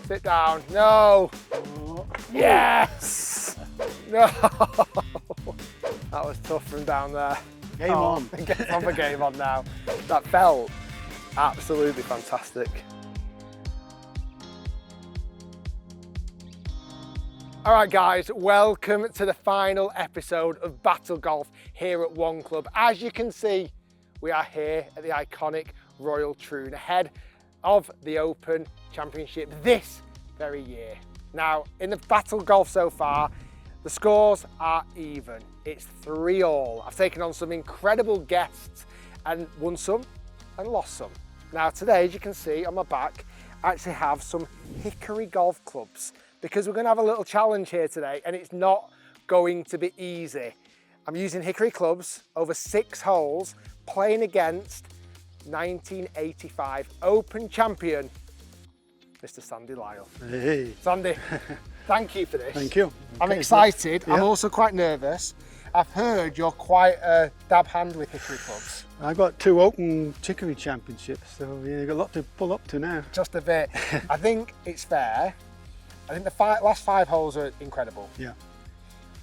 Sit down. No. Yes. No. That was tough from down there. Game on. Get on the game on now. That felt absolutely fantastic. All right, guys, welcome to the final episode of Battle Golf here at One Club. As you can see, we are here at the iconic Royal Troon ahead of the Open Championship this very year. Now, in the Battle Golf so far, the scores are even. It's 3-all. I've taken on some incredible guests and won some and lost some. Now, today, as you can see on my back, I actually have some Hickory golf clubs because we're going to have a little challenge here today and it's not going to be easy. I'm using Hickory clubs over 6 holes, playing against 1985 Open champion, Mr. Sandy Lyle. Hey. Sandy, thank you for this. Thank you. I'm Okay, excited. yeah. I'm also quite nervous. I've heard you're quite a dab hand with Hickory clubs. I've got 2 Open Hickory championships, so yeah, you've got a lot to pull up to now. Just a bit. I think it's fair. I think the last 5 holes are incredible. Yeah.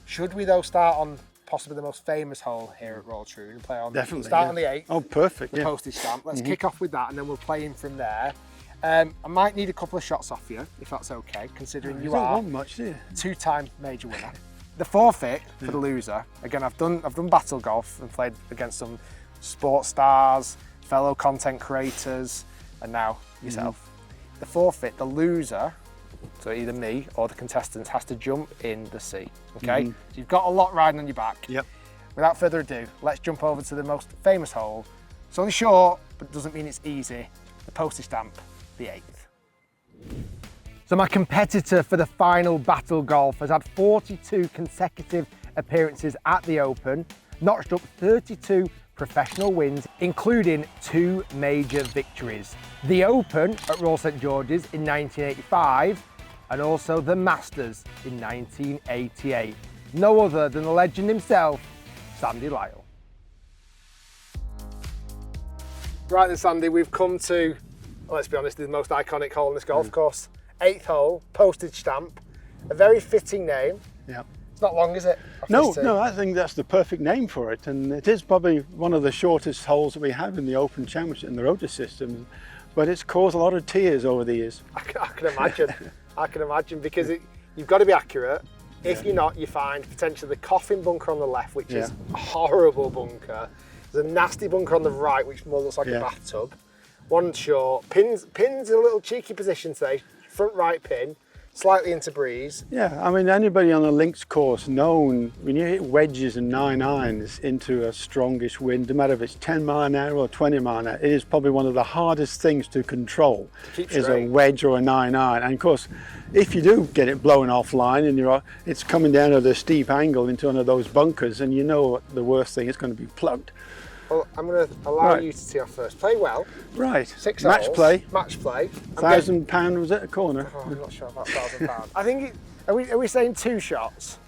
Should we though start on possibly the most famous hole here at Royal Troon and play on? Definitely. Start yeah. on the 8th. Oh, perfect. The Yeah. postage stamp. Let's kick off with that and then we'll play in from there. I might need a couple of shots off you, if that's okay, considering you don't are want much, do you? 2-time major winner. The forfeit for the loser, again, I've done battle golf and played against some sports stars, fellow content creators, and now yourself. The forfeit, the loser, so either me or the contestants, has to jump in the sea, okay? So you've got a lot riding on your back. Yep. Without further ado, let's jump over to the most famous hole. It's only short, but doesn't mean it's easy. The postage stamp, the 8th. So my competitor for the final Battle Golf has had 42 consecutive appearances at the Open, notched up 32 professional wins, including 2 major victories. The Open at Royal St George's in 1985 and also the Masters in 1988. No other than the legend himself, Sandy Lyle. Right then, Sandy, we've come to, let's be honest, the most iconic hole in this golf course. 8th hole, postage stamp, a very fitting name. Yeah. It's not long, is it? No, I think that's the perfect name for it, and it is probably one of the shortest holes that we have in the Open Championship in the rotor system, but it's caused a lot of tears over the years. I can imagine. I can imagine because you've got to be accurate. If you're not, you find potentially the coffin bunker on the left, which is a horrible bunker. There's a nasty bunker on the right, which more looks like a bathtub. One short. Pin's in a little cheeky position today. Front right pin, slightly into breeze. Yeah, I mean, anybody on a links course known, when you hit wedges and 9 irons into a strongish wind, no matter if it's 10 mile an hour or 20 mile an hour, it is probably one of the hardest things to control, is a wedge or a 9 iron. And of course, if you do get it blowing offline and it's coming down at a steep angle into one of those bunkers, and you know the worst thing is going to be plugged. Well, I'm going to allow you to tee off first. Play well. Right. 6 match holes. play. Match play. £1,000 was it a corner? Oh, I'm not sure about £1,000. I think are we saying 2 shots?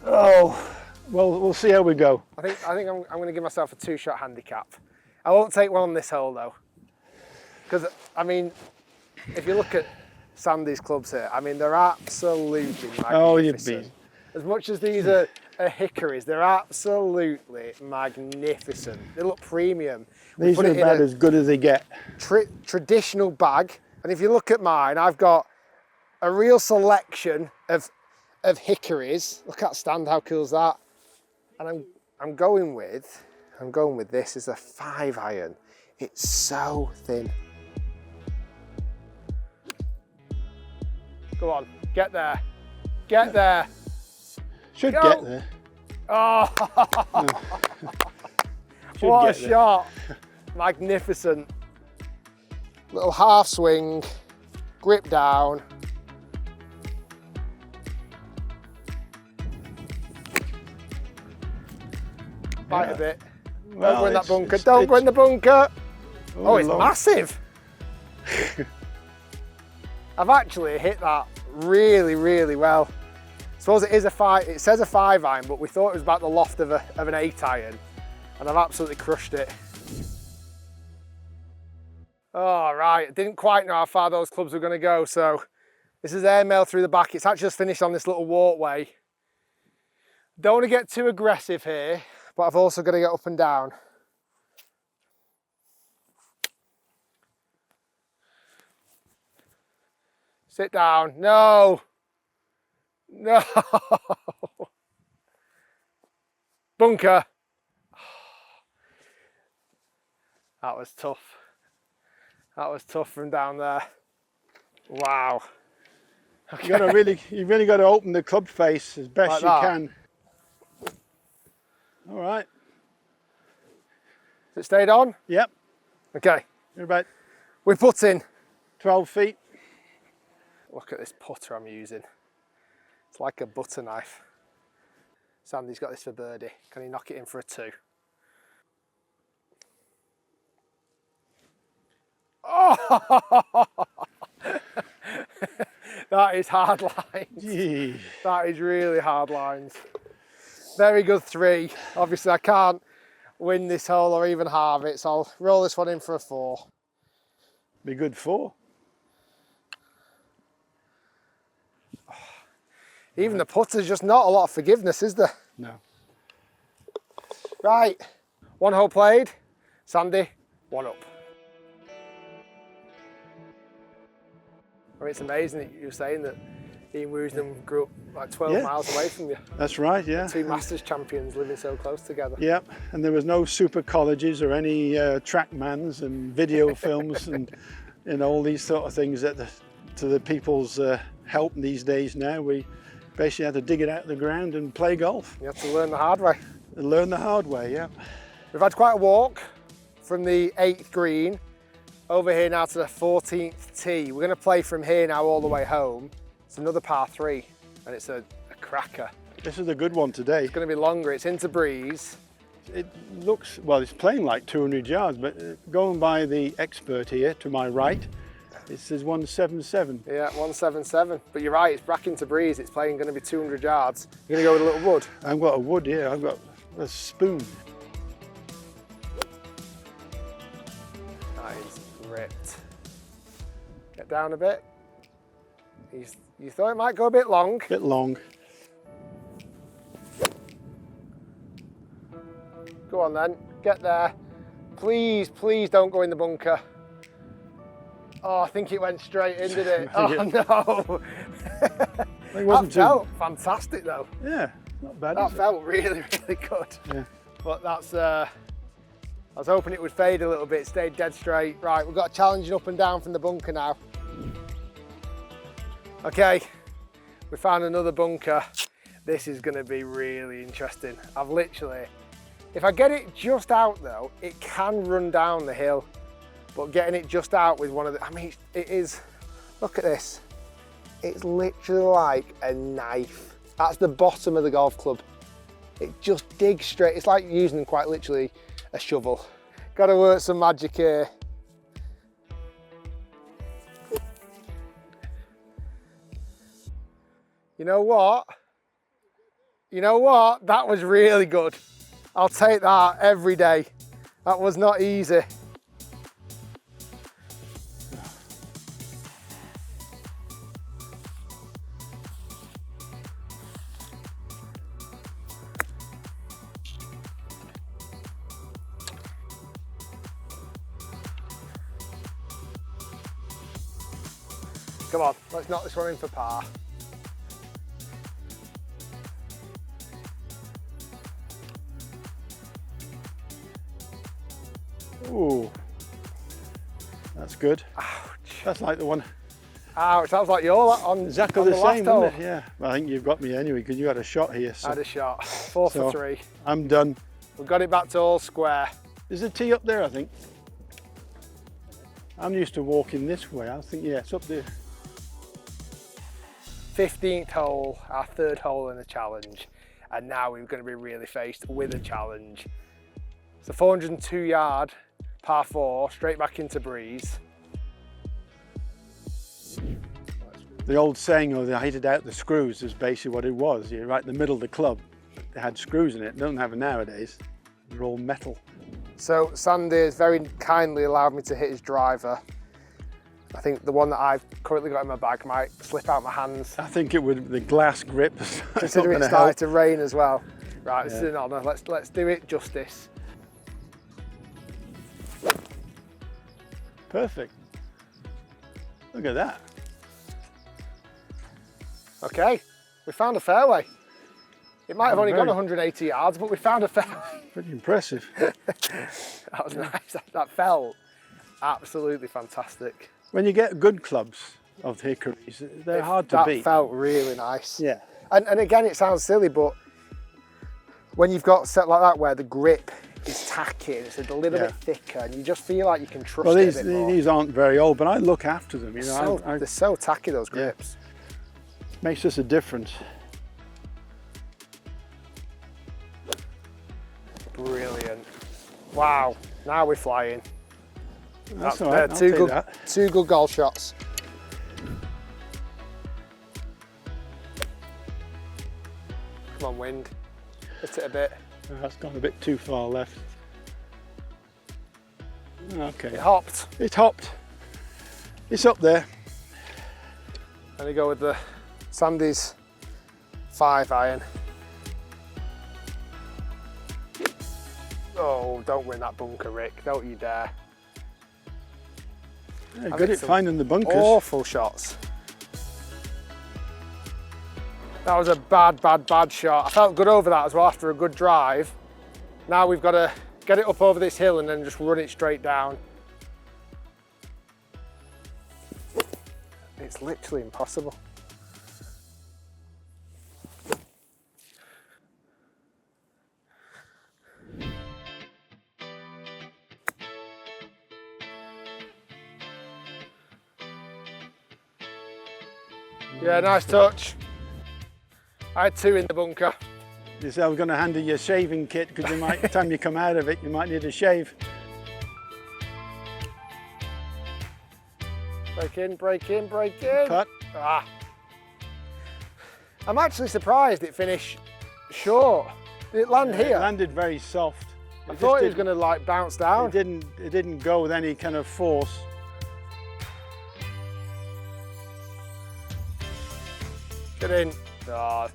Oh, well, we'll see how we go. I think I'm going to give myself a 2-shot handicap. I won't take one on this hole though, because I mean, if you look at Sandy's clubs here, I mean they're absolutely magnificent. Oh, you've been. As much as these are hickories, they're absolutely magnificent. They look premium. These are about as good as they get. Traditional bag, and if you look at mine, I've got a real selection of hickories. Look at that stand, how cool is that? And I'm going with this is a 5 iron. It's so thin. Go on, get there. Get there. Should Go. get there. Oh, what a shot. Magnificent. Little half swing, grip down. Bite a bit. Well, Don't go in that bunker. Don't go in the bunker. Oh, it's Lord. massive. I've actually hit that really, really well. I suppose it is it says a 5 iron, but we thought it was about the loft of an 8 iron, and I've absolutely crushed it. Oh, right, I didn't quite know how far those clubs were going to go, so This is airmail through the back. It's actually just finished on this little walkway. Don't want to get too aggressive here, but I've also got to get up and down. Sit down. No. No. Bunker. That was tough. That was tough from down there. Wow. Okay. You've really got to open the club face as best Like you that. can. All right. Has it stayed on? Yep. Okay. You're about We're putting. 12 feet. Look at this putter I'm using. It's like a butter knife. Sandy's got this for birdie. Can he knock it in for a 2? Oh! That is hard lines. Gee. That is really hard lines. Very good 3. Obviously I can't win this hole or even halve it, so I'll roll this one in for a 4. Be good 4. Even the putter's just not a lot of forgiveness, is there? No. Right, 1 hole played. Sandy, 1 up. I mean, it's amazing that you were saying that Ian Woosnam grew up like 12 miles away from you. That's right, yeah. 2 Masters champions living so close together. Yep, and there was no super colleges or any trackmans and video films and all these sort of things that to the people's help these days now. We basically had to dig it out of the ground and play golf. You have to learn the hard way. And learn the hard way, yeah. We've had quite a walk from the 8th green over here now to the 14th tee. We're going to play from here now all the way home. It's another par 3 and it's a cracker. This is a good one today. It's going to be longer. It's into breeze. It looks, well, it's playing like 200 yards, but going by the expert here to my right, it says 177. Yeah, 177. But you're right, it's back into breeze. It's playing going to be 200 yards. You're going to go with a little wood? I've got a wood here. I've got a spoon. That is ripped. Get down a bit. You thought it might go a bit long. Bit long. Go on then, get there. Please, please don't go in the bunker. Oh, I think it went straight in, did it? Oh no. It wasn't That felt fantastic though. Yeah, not bad. That felt really, really good. Yeah. But that's, I was hoping it would fade a little bit, stayed dead straight. Right, we've got a challenging up and down from the bunker now. Okay, we found another bunker. This is gonna be really interesting. I've literally, if I get it just out though, it can run down the hill. But getting it just out with one of the, I mean, it is, look at this. It's literally like a knife. That's the bottom of the golf club. It just digs straight. It's like using quite literally a shovel. Got to work some magic here. You know what? You know what? That was really good. I'll take that every day. That was not easy. Come on, let's knock this one in for par. Ooh, that's good. Ouch. That's like the one. Ouch, that was like your on Exactly on the last same, hole. isn't it? Yeah. Well, I think you've got me anyway because you had a shot here. So I had a shot, 4 for 3. I'm done. We've got it back to all square. There's a tee up there, I think. I'm used to walking this way. I think, yeah, it's up there. 15th hole, our 3rd hole in the challenge. And now we're going to be really faced with a challenge. It's a 402 yard par 4, straight back into breeze. The old saying, oh, they hated out the screws, is basically what it was. You're right in the middle of the club. They had screws in it. They don't have it nowadays. They're all metal. So Sandy has very kindly allowed me to hit his driver. I think the one that I've currently got in my bag might slip out my hands. I think it would, the glass grip. Considering it started to rain as well. Right, this is an honour. Let's do it justice. Perfect. Look at that. Okay, we found a fairway. It might have only gone 180 yards, but we found a fairway. Pretty impressive. That was nice. That felt absolutely fantastic. When you get good clubs of hickories, they're hard to beat. That felt really nice. Yeah. And again, it sounds silly, but when you've got set like that where the grip is tacky, it's a little bit thicker, and you just feel like you can trust it a bit more. These aren't very old, but I look after them. You know, they're so tacky, those grips. Makes us a difference. Brilliant. Wow, now we're flying. That's all right, two good golf shots. Come on, wind. Hit it a bit. That's gone a bit too far left. Okay. It hopped. It hopped. It's up there. And we go with the Sandy's 5-iron. Oh, don't win that bunker, Rick. Don't you dare. Yeah, good at finding the bunkers. Awful shots. That was a bad shot. I felt good over that as well after a good drive. Now we've got to get it up over this hill and then just run it straight down. It's literally impossible. Yeah, nice touch. I had 2 in the bunker. You said I was going to hand you your shaving kit because you might, by the time you come out of it, you might need a shave. Break in, break in, break in. Cut. Ah. I'm actually surprised it finished short. Did it land here? It landed very soft. I thought it was going to like bounce down. It didn't go with any kind of force. Get in. Oh.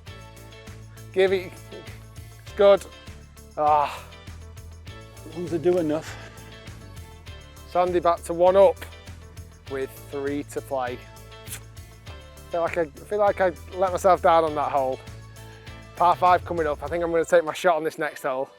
Give it. It's good. Ah. As long as they do enough. Sandy back to 1 up with 3 to play. I feel like I let myself down on that hole. Par 5 coming up. I think I'm going to take my shot on this next hole.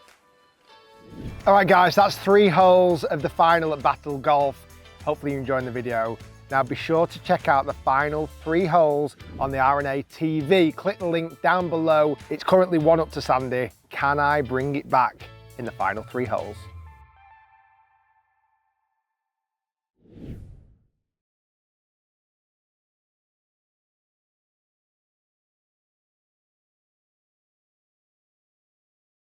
All right, guys, that's 3 holes of the final at Battle Golf. Hopefully you're enjoying the video. Now be sure to check out the final 3 holes on the R&A TV. Click the link down below. It's currently 1 up to Sandy. Can I bring it back in the final 3 holes?